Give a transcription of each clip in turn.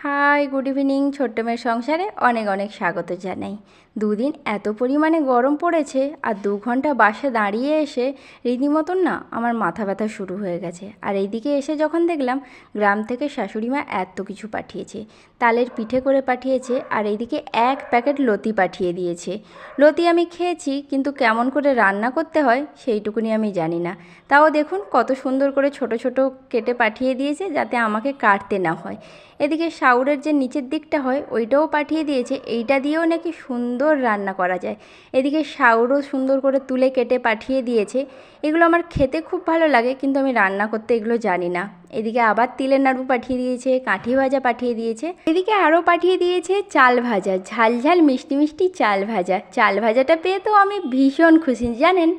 High, good evening. ছোট্ট মেয়ের সংসারে অনেক অনেক স্বাগত জানাই। দুদিন এত পরিমাণে গরম পড়েছে, আর 2 ঘন্টা বাসে দাঁড়িয়ে এসে রীতিমতন না আমার মাথা ব্যথা শুরু হয়ে গেছে। আর এইদিকে এসে যখন দেখলাম গ্রাম থেকে শাশুড়ি মা এত কিছু পাঠিয়েছে, তালের পিঠে করে পাঠিয়েছে, আর এইদিকে 1 প্যাকেট লতি পাঠিয়ে দিয়েছে। লতি আমি খেয়েছি, কিন্তু কেমন করে রান্না করতে হয় সেইটুকুনি আমি জানি না। তাও দেখুন কত সুন্দর করে ছোট ছোট কেটে পাঠিয়ে দিয়েছে, যাতে আমাকে কাটতে না হয়। এদিকে সাউরের যে নিচের দিকটা হয় ওইটাও পাঠিয়ে দিয়েছে, এইটা দিয়েও নাকি সুন্দর রান্না করা যায়। এদিকে সাউরও সুন্দর করে তুলে কেটে পাঠিয়ে দিয়েছে। এগুলো আমার খেতে খুব ভালো লাগে, কিন্তু আমি রান্না করতে এগুলো জানি না। এদিকে আবার তিলের নাড়ু পাঠিয়ে দিয়েছে, কাঠি ভাজা পাঠিয়ে দিয়েছে। এদিকে আরও পাঠিয়ে দিয়েছে চাল ভাজা, ঝাল ঝাল মিষ্টি মিষ্টি চাল ভাজা। চাল ভাজাটা পেয়ে তো আমি ভীষণ খুশি জানেন।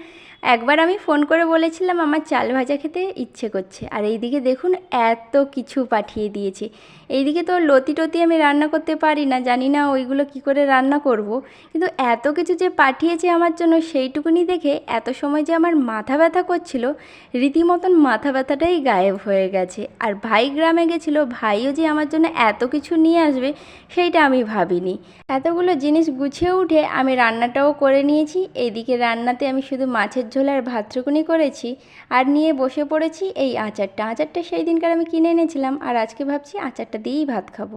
একবার আমি ফোন করে বলেছিলাম আমার চাল ভাজা খেতে ইচ্ছে করছে, আর এইদিকে দেখুন এত কিছু পাঠিয়ে দিয়েছে। এইদিকে তো লতি টতি আমি রান্না করতে পারি না, জানি না ওইগুলো কি করে রান্না করব, কিন্তু এত কিছু যে পাঠিয়েছে আমার জন্য সেইটুকুনি দেখে এত সময় যে আমার মাথা ব্যথা করছিল, রীতিমতন মাথা ব্যথাটাই গায়েব হয়ে গেছে। আর ভাই গ্রামে গেছিলো, ভাইও যে আমার জন্য এত কিছু নিয়ে আসবে সেইটা আমি ভাবিনি। এতগুলো জিনিস গুছিয়ে উঠে আমি রান্নাটাও করে নিয়েছি। এইদিকে রান্নাতে আমি শুধু মাছের ঝোল আর ভাতটুকুনি করেছি, আর নিয়ে বসে পড়েছি এই আচারটা। আচারটা সেই দিনকার আমি কিনে এনেছিলাম, আর আজকে ভাবছি আচারটা দিয়েই ভাত খাবো।